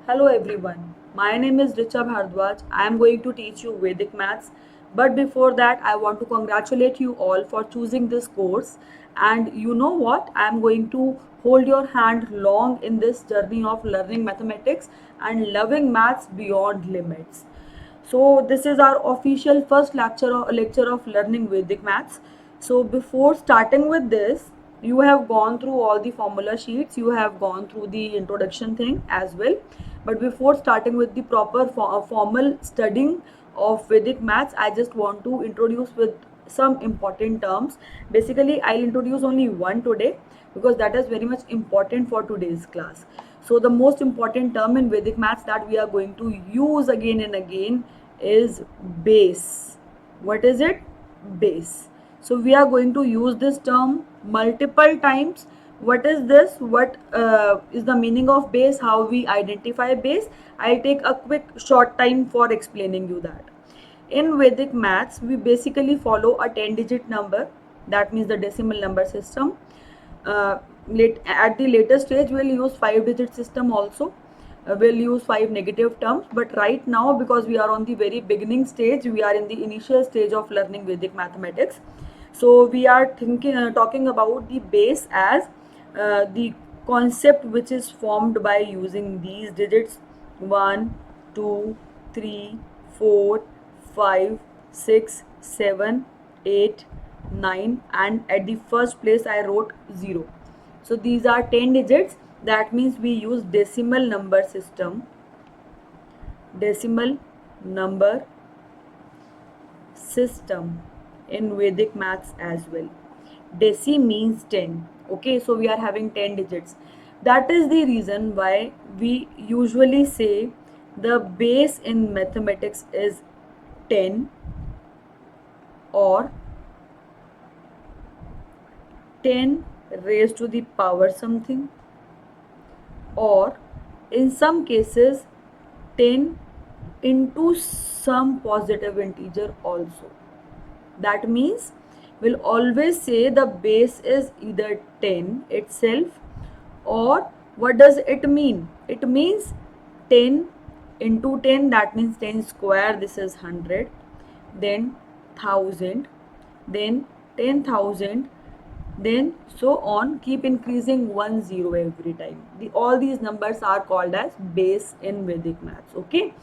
Hello everyone, my name is Richa Bhardwaj. I am going to teach you Vedic Maths. But before that, I want to congratulate you all for choosing this course. And you know what? I am going to hold your hand long in this journey of learning mathematics and loving maths beyond limits. So this is our official first lecture of learning Vedic maths. So before starting with this, you have gone through all the formula sheets, you have gone through the introduction thing as well. But before starting with the proper formal studying of Vedic maths, I just want to introduce with some important terms. Basically, I'll introduce only one today because that is very much important for today's class. So the most important term in Vedic maths that we are going to use again and again is base. What is it? Base. So we are going to use this term multiple times. What is this? What is the meaning of base? How we identify base? I'll take a quick short time for explaining you that. In Vedic maths, we basically follow a 10-digit number. That means the decimal number system. At the later stage, we'll use 5-digit system also. We'll use 5 negative terms, but right now, because we are on the very beginning stage, we are in the initial stage of learning Vedic mathematics. So we are talking about the base as the concept which is formed by using these digits: 1, 2, 3, 4, 5, 6, 7, 8, 9, and at the first place I wrote 0. So these are 10 digits. That means we use decimal number system. Decimal number system in Vedic maths as well. Deci means 10. Okay, so we are having 10 digits. That is the reason why we usually say the base in mathematics is 10 or 10 raised to the power something, or in some cases 10 into some positive integer also. That means we'll always say the base is either 10 itself, or what does it mean? It means 10 into 10, that means 10 square, this is 100, then 1000, then 10,000, then so on, keep increasing 1 0 every time. All these numbers are called as base in Vedic maths. Okay,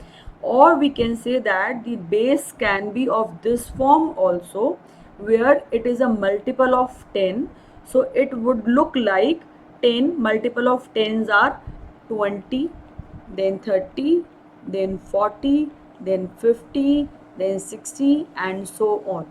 or we can say that the base can be of this form also, where it is a multiple of 10. So it would look like 10 multiple of 10s are 20, then 30, then 40, then 50, then 60, and so on.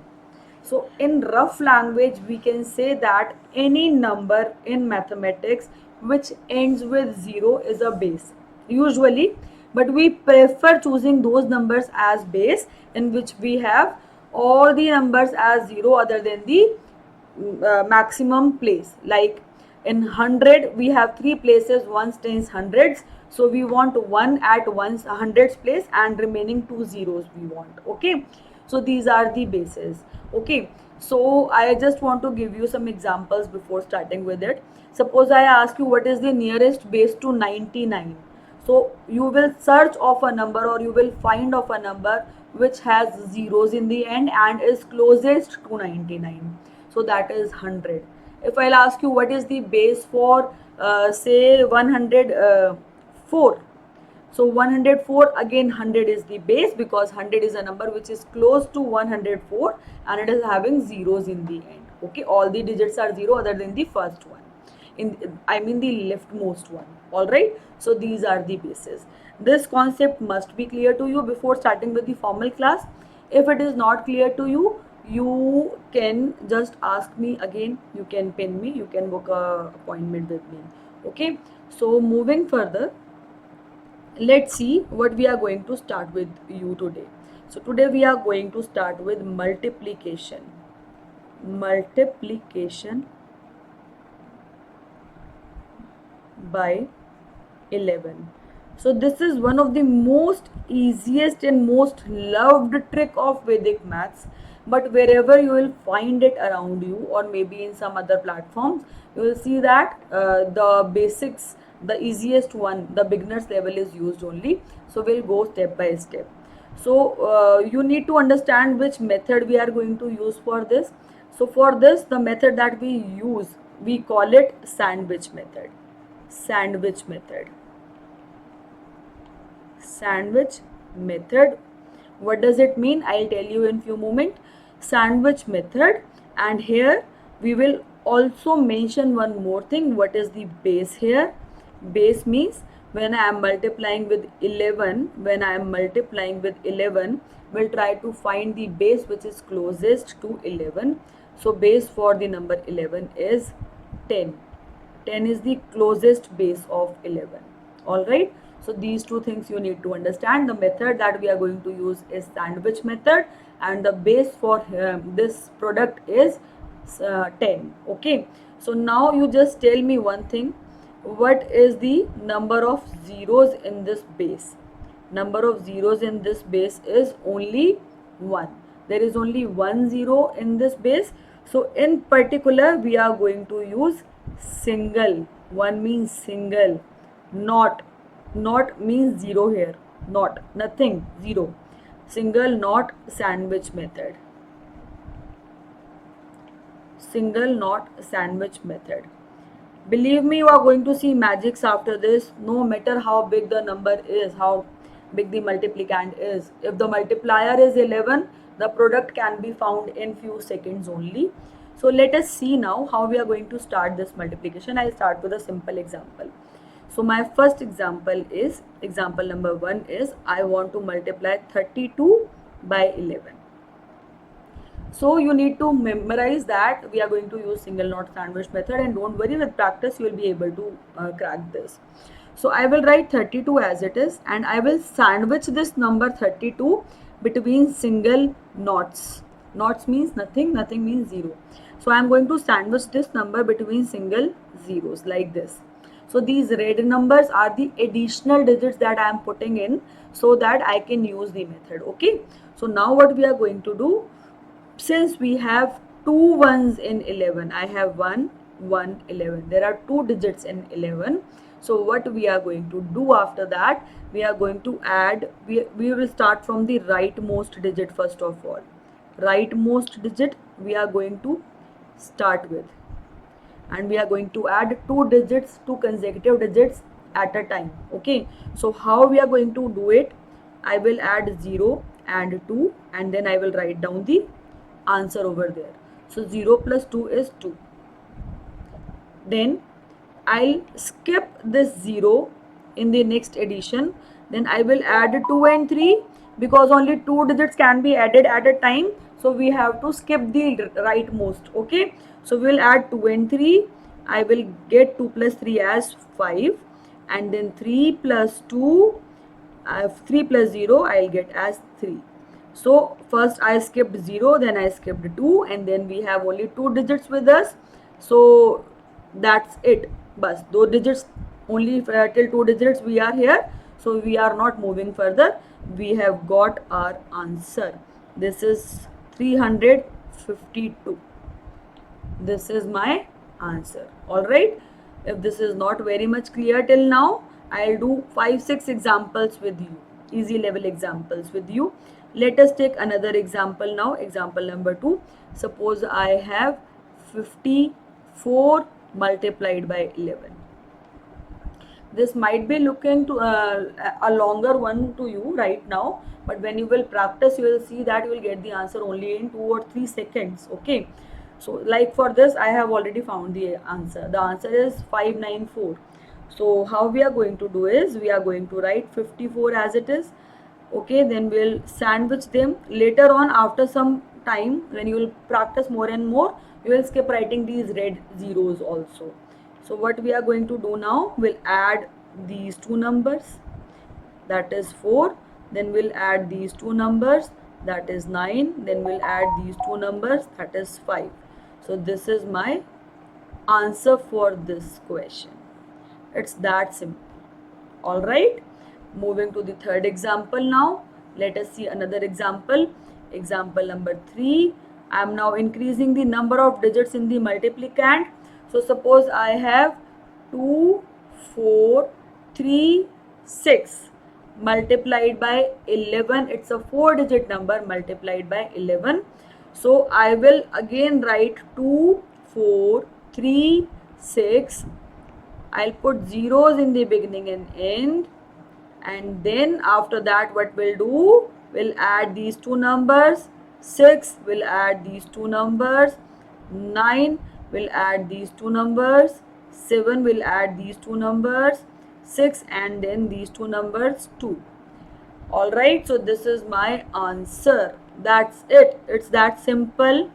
So in rough language, we can say that any number in mathematics which ends with 0 is a base. Usually, but we prefer choosing those numbers as base in which we have all the numbers as 0 other than the maximum place. Like in 100, we have 3 places, 1 tens hundreds. So we want 1 at 100's place and remaining 2 zeros we want. Okay, so these are the bases. Okay, so I just want to give you some examples before starting with it. Suppose I ask you what is the nearest base to 99. So you will search of a number, or you will find of a number which has zeros in the end and is closest to 99. So that is 100. If I'll ask you what is the base for say 104. So 104, again 100 is the base, because 100 is a number which is close to 104 and it is having zeros in the end. Okay, all the digits are 0 other than the first one. I mean the leftmost one. Alright, so these are the bases. This concept must be clear to you before starting with the formal class. If it is not clear to you, you can just ask me again, you can pin me, you can book a appointment with me. Okay, so moving further, let's see what we are going to start with you today. So today we are going to start with multiplication. Multiplication by 11. So this is one of the most easiest and most loved trick of Vedic maths, but wherever you will find it around you, or maybe in some other platforms, you will see that the basics the easiest one, the beginners level is used only. So we'll go step by step. So you need to understand which method we are going to use for this. So for this, the method that we use, we call it sandwich method. Sandwich method. Sandwich method. What does it mean? I'll tell you in few moments. Sandwich method, and here we will also mention one more thing. What is the base here? Base means when I am multiplying with 11, we'll try to find the base which is closest to 11. So base for the number 11 is 10. 10 is the closest base of 11. All right. So these two things you need to understand. The method that we are going to use is sandwich method, and the base for this product is 10. Okay. So now you just tell me one thing. What is the number of zeros in this base? Number of zeros in this base is only 1. There is only 1 zero in this base. So in particular, we are going to use single. 1 means single. Not means zero here. Not, nothing, zero. Single, not sandwich method. Single, not sandwich method. Believe me, you are going to see magics after this. No matter how big the number is, how big the multiplicand is. If the multiplier is 11, the product can be found in few seconds only. So let us see now how we are going to start this multiplication. I'll start with a simple example. So my first example is, example number 1 is, I want to multiply 32 by 11. So you need to memorize that we are going to use single not sandwich method, and don't worry, with practice you will be able to crack this. So I will write 32 as it is, and I will sandwich this number 32 between single knots. Knots means nothing, nothing means zero. So I am going to sandwich this number between single zeros like this. So these red numbers are the additional digits that I am putting in so that I can use the method. Okay. So now what we are going to do, since we have two ones in 11, I have 1, 1, 11. There are two digits in 11. So what we are going to do after that, we are going to add, we will start from the rightmost digit first of all. Rightmost digit we are going to start with. And we are going to add two digits, two consecutive digits at a time. Okay. So how we are going to do it? I will add 0 and 2, and then I will write down the answer over there. So 0 plus 2 is 2. Then I'll skip this 0 in the next addition. Then I will add 2 and 3 because only two digits can be added at a time. So we have to skip the rightmost. Okay. So we will add 2 and 3. I will get 2 plus 3 as 5. And then 3 plus 2, 3 plus 0 I'll get as 3. So first I skipped 0, then I skipped 2, and then we have only two digits with us. So that's it. Bas, those digits only till two digits we are here. So we are not moving further. We have got our answer. This is 352. This is my answer. Alright. If this is not very much clear till now, I'll do 5-6 examples with you. Easy level examples with you. Let us take another example now. Example number 2. Suppose I have 54 multiplied by 11. This might be looking to a longer one to you right now, but when you will practice, you will see that you will get the answer only in 2 or 3 seconds. Okay. So like for this, I have already found the answer. The answer is 594. So how we are going to do is, we are going to write 54 as it is. Okay, then we'll sandwich them. Later on, after some time, when you will practice more and more, you will skip writing these red zeros also. So what we are going to do now, we'll add these two numbers, that is 4. Then we'll add these two numbers, that is 9. Then we'll add these two numbers, that is 5. So this is my answer for this question. It's that simple. All right. Moving to the third example now. Let us see another example. Example number 3. I am now increasing the number of digits in the multiplicand. So suppose I have 2, 4, 3, 6 multiplied by 11. It's a 4-digit number multiplied by 11. So I will again write 2, 4, 3, 6. I'll put zeros in the beginning and end, and then after that what we'll do, we'll add these two numbers. 6 will add these two numbers, 9 will add these two numbers, 7 will add these two numbers, 6 and then these two numbers 2. Alright, so this is my answer. That's it. It's that simple.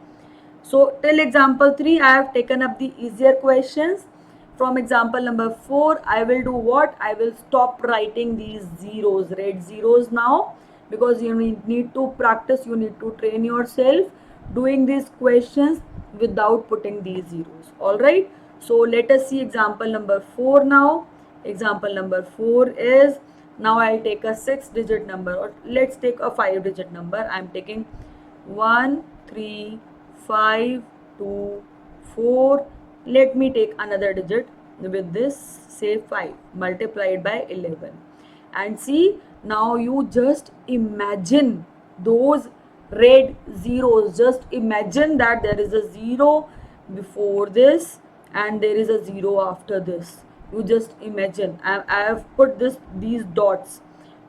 So till example 3 I have taken up the easier questions. From example number 4 I will do what? I will stop writing these zeros, red zeros now, because you need to practice, you need to train yourself doing these questions without putting these zeros. Alright, so let us see example number 4 now. Example number 4 is, now I'll take a 6-digit number, or let's take a 5-digit number. I'm taking 1, 3, 5, 2, 4. Let me take another digit with this, say 5 multiplied by 11. And see, now you just imagine those red zeros. Just imagine that there is a 0 before this and there is a 0 after this. You just imagine. I have put these dots.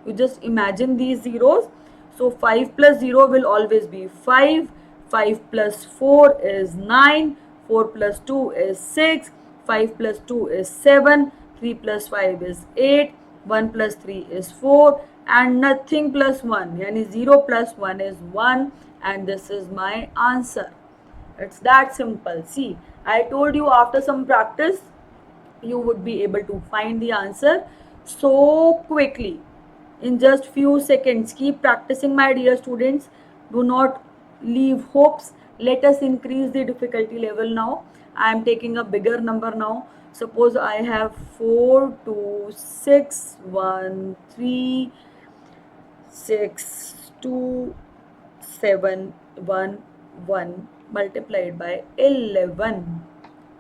You just imagine these zeros. So 5 plus 0 will always be 5. 5 plus 4 is 9. 4 plus 2 is 6. 5 plus 2 is 7. 3 plus 5 is 8. 1 plus 3 is 4. And nothing plus 1. Yani 0 plus 1 is 1. And this is my answer. It's that simple. See, I told you after some practice, you would be able to find the answer so quickly in just few seconds. Keep practicing, my dear students. Do not leave hopes. Let us increase the difficulty level now. I am taking a bigger number now. Suppose I have 4, 2, 6, 1, 3, 6, 2, 7, 1, 1 multiplied by 11.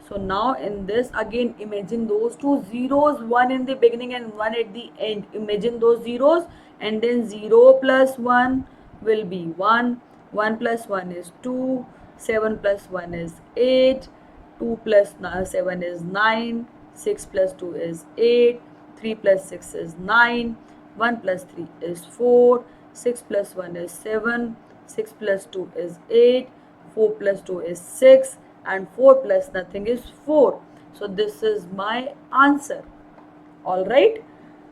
So now in this, again imagine those two zeros, one in the beginning and one at the end. Imagine those zeros, and then 0 plus 1 will be 1. 1 plus 1 is 2. 7 plus 1 is 8. 2 plus 7 is 9. 6 plus 2 is 8. 3 plus 6 is 9. 1 plus 3 is 4. 6 plus 1 is 7. 6 plus 2 is 8. 4 plus 2 is 6. And 4 plus nothing is 4. So this is my answer. Alright.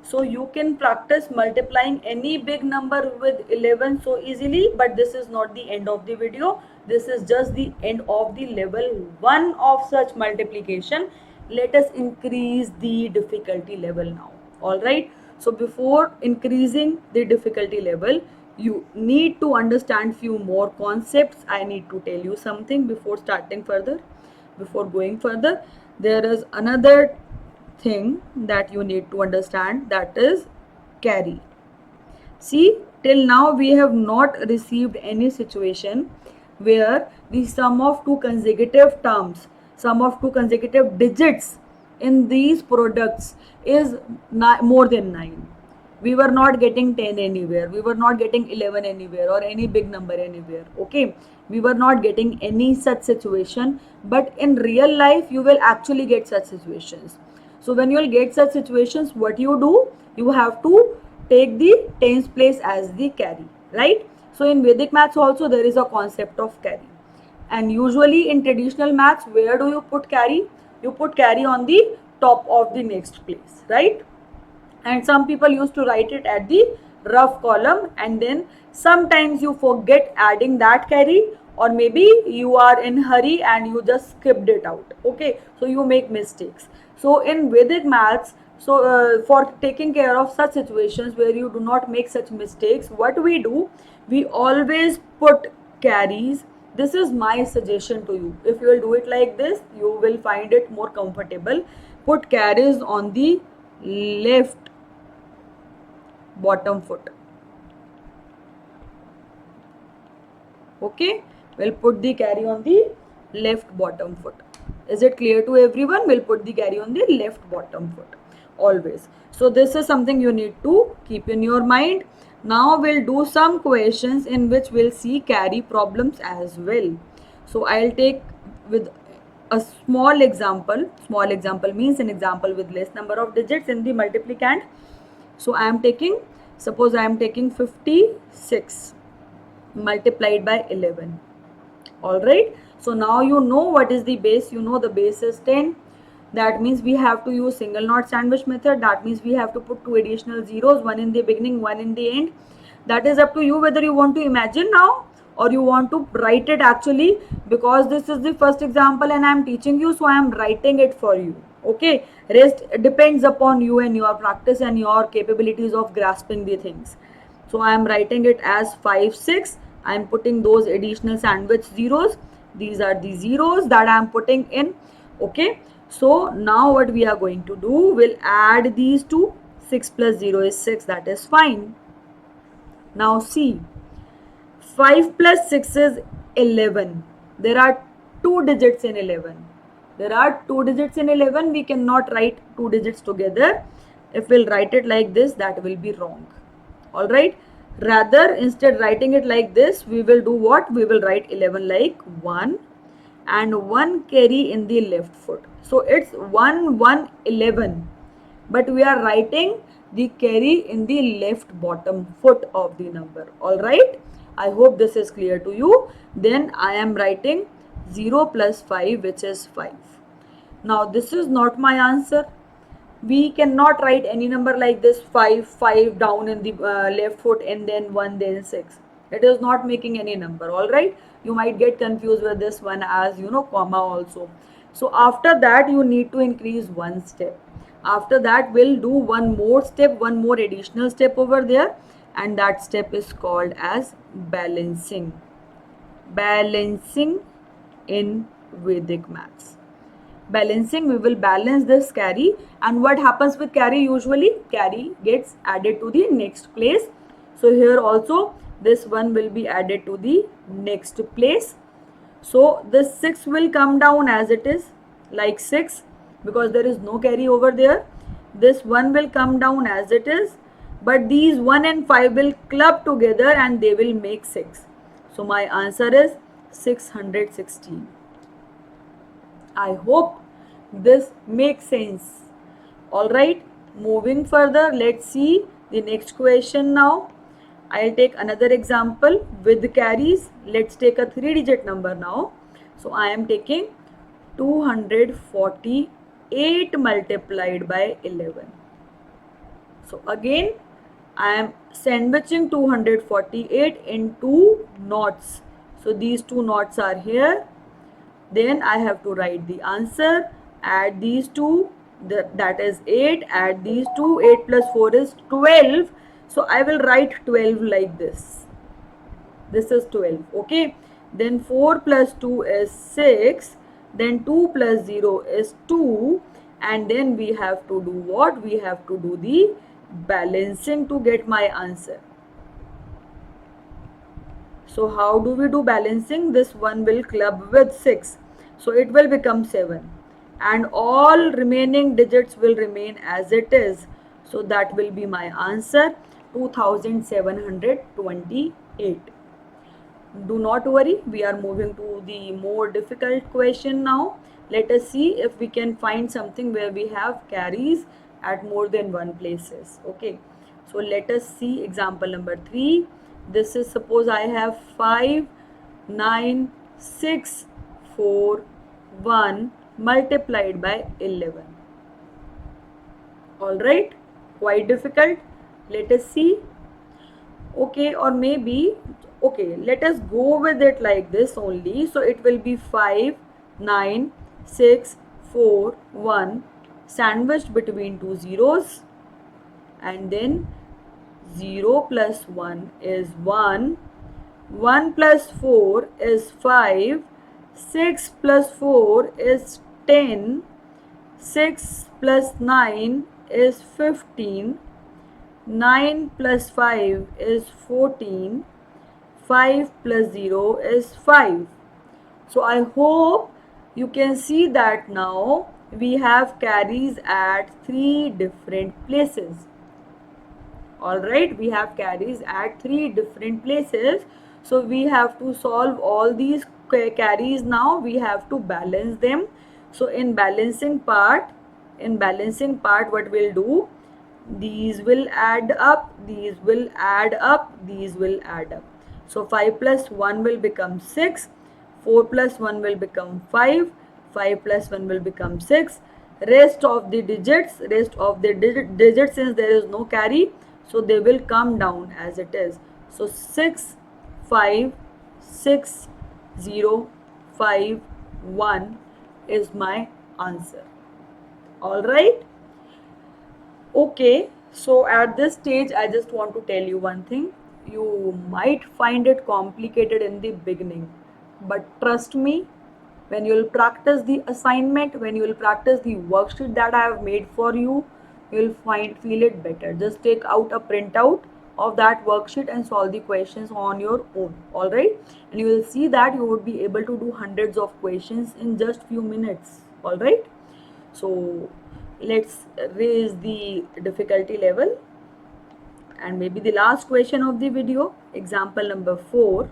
So you can practice multiplying any big number with 11 so easily, but this is not the end of the video. This is just the end of the level 1 of such multiplication. Let us increase the difficulty level now. Alright. So before increasing the difficulty level, you need to understand few more concepts. I need to tell you something before starting further. Before going further, there is another thing that you need to understand, that is carry. See, till now we have not received any situation where the sum of two consecutive terms, sum of two consecutive digits in these products is more than 9. We were not getting 10 anywhere, we were not getting 11 anywhere, or any big number anywhere. Okay, we were not getting any such situation, but in real life you will actually get such situations. So when you will get such situations, what you do, you have to take the tens place as the carry, right? So in Vedic maths also there is a concept of carry, and usually in traditional maths, where do you put carry? You put carry on the top of the next place, right? And some people used to write it at the rough column, and then sometimes you forget adding that carry, or maybe you are in hurry and you just skipped it out. Okay, so you make mistakes. So in Vedic maths, so for taking care of such situations where you do not make such mistakes, what we do, we always put carries. This is my suggestion to you. If you will do it like this, you will find it more comfortable. Put carries on the left bottom foot. Okay, we'll put the carry on the left bottom foot. Is it clear to everyone? We'll put the carry on the left bottom foot. always. So this is something you need to keep in your mind. Now we'll do some questions in which we'll see carry problems as well. So I'll take with a small example. Small example means an example with less number of digits in the multiplicand. So I am taking, suppose I am taking 56 multiplied by 11. All right, so now you know what is the base. You know the base is 10. That means we have to use single knot sandwich method. That means we have to put two additional zeros, one in the beginning, one in the end. That is up to you whether you want to imagine now or you want to write it actually, because this is the first example and I am teaching you, so I am writing it for you. Okay, rest depends upon you and your practice and your capabilities of grasping the things. So I am writing it as 5 6. I am putting those additional sandwich zeros. These are the zeros that I am putting in. Okay, so now what we are going to do, we'll add these two. 6 plus 0 is 6, that is fine. Now see, 5 plus 6 is 11. There are two digits in 11. There are two digits in 11. We cannot write two digits together. If we'll write it like this, that will be wrong. Alright. Rather, instead writing it like this, we will do what? We will write 11 like 1 and 1 carry in the left foot. So it's 1 1 11. But we are writing the carry in the left bottom foot of the number. Alright. I hope this is clear to you. Then I am writing 0 plus 5, which is 5. Now this is not my answer. We cannot write any number like this, 5 5 down in the left foot and then 1 then 6. It is not making any number. All right, you might get confused with this one as comma also. So after that you need to increase one step. After that we'll do one more step, one more additional step over there, and that step is called as balancing. Balancing in Vedic maths. Balancing, we will balance this carry, and what happens with carry? Usually carry gets added to the next place. So here also this one will be added to the next place. So this 6 will come down as it is, like 6, because there is no carry over there. This 1 will come down as it is, but these 1 and 5 will club together and they will make 6. So my answer is 616. I hope this makes sense. Alright, moving further, let's see the next question now. I'll take another example with carries. Let's take a 3-digit number now. So I am taking 248 multiplied by 11. So again, I am sandwiching 248 into knots. So these two knots are here. Then I have to write the answer, add these two, that is 8, add these two, 8 plus 4 is 12. So I will write 12 like this. This is 12, okay. Then 4 plus 2 is 6, then 2 plus 0 is 2, and then we have to do what? We have to do the balancing to get my answer. So how do we do balancing? This one will club with 6. So it will become 7. And all remaining digits will remain as it is. So that will be my answer, 2728. Do not worry, we are moving to the more difficult question now. Let us see if we can find something where we have carries at more than one places. Okay, so let us see example number 3. This is, suppose I have 5 9 6 4 1 multiplied by 11. All right, quite difficult. Let us see. Okay, or maybe, okay, let us go with it like this only. So it will be 5 9 6 4 1 sandwiched between two zeros, and then 0 plus 1 is 1, 1 plus 4 is 5, 6 plus 4 is 10, 6 plus 9 is 15, 9 plus 5 is 14, 5 plus 0 is 5. So I hope you can see that now we have carries at 3 different places. Alright, we have carries at 3 different places. So we have to solve all these carries now. We have to balance them. So in balancing part, what we'll do, these will add up, these will add up, these will add up. So 5 plus 1 will become 6, 4 plus 1 will become 5, 5 plus 1 will become 6. Rest of the digits, since there is no carry, so they will come down as it is. So 6, 5, 6, 0, 5, 1 is my answer. Alright. Okay, so at this stage, I just want to tell you one thing. You might find it complicated in the beginning, but trust me, when you will practice the assignment, when you will practice the worksheet that I have made for you, you will feel it better. Just take out a printout of that worksheet and solve the questions on your own. All right, and you will see that you would be able to do hundreds of questions in just few minutes. All right. So let's raise the difficulty level, and maybe the last question of the video, example number 4.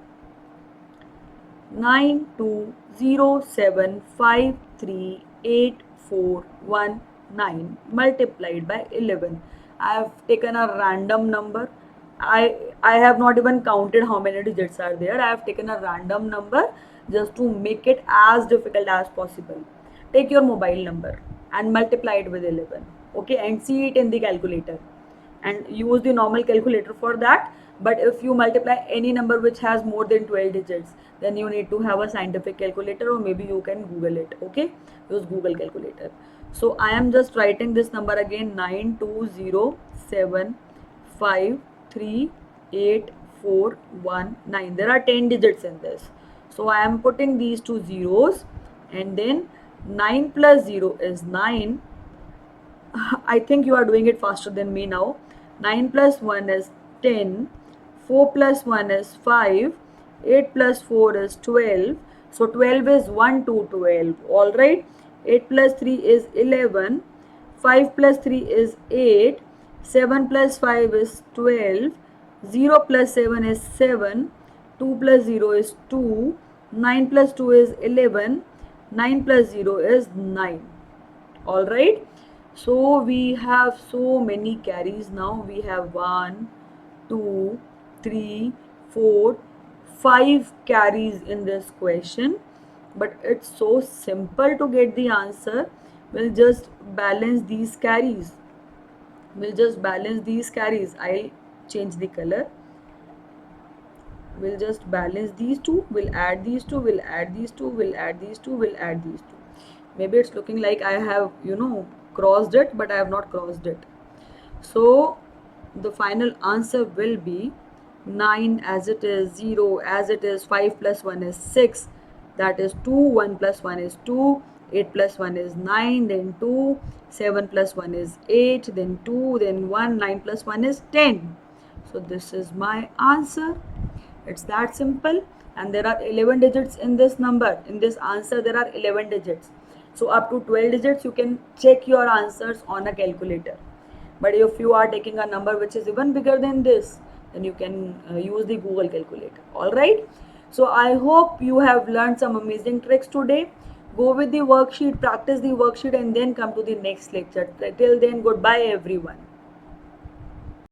9207538419 multiplied by 11. I have taken a random number. I have not even counted how many digits are there. I have taken a random number just to make it as difficult as possible. Take your mobile number and multiply it with 11. Okay, and see it in the calculator, and use the normal calculator for that. But if you multiply any number which has more than 12 digits, then you need to have a scientific calculator, or maybe you can Google it. Okay, use Google calculator. So I am just writing this number again, 9207538419. There are 10 digits in this, so I am putting these two zeros, and then 9 plus 0 is 9. I think you are doing it faster than me now. 9 plus 1 is 10, 4 plus 1 is 5, 8 plus 4 is 12. So 12 is 1 to 12. Alright. 8 plus 3 is 11, 5 plus 3 is 8, 7 plus 5 is 12, 0 plus 7 is 7, 2 plus 0 is 2, 9 plus 2 is 11, 9 plus 0 is 9. Alright. So we have so many carries now. We have 1, 2, 3, 4, 5 carries in this question. But it's so simple to get the answer. We'll just balance these carries. I'll change the color. We'll just balance these two. We'll add these two. We'll add these two. We'll add these two. We'll add these two. Maybe it's looking like I have, crossed it, but I have not crossed it. So the final answer will be 9 as it is, 0 as it is, 5 plus 1 is 6, that is 2, 1 plus 1 is 2, 8 plus 1 is 9, then 2, 7 plus 1 is 8, then 2, then 1, 9 plus 1 is 10. So this is my answer. It's that simple. And there are 11 digits in this number. In this answer, there are 11 digits. So up to 12 digits, you can check your answers on a calculator. But if you are taking a number which is even bigger than this, then you can use the Google calculator. Alright. So I hope you have learned some amazing tricks today. Go with the worksheet, practice the worksheet, and then come to the next lecture. Till then, goodbye everyone.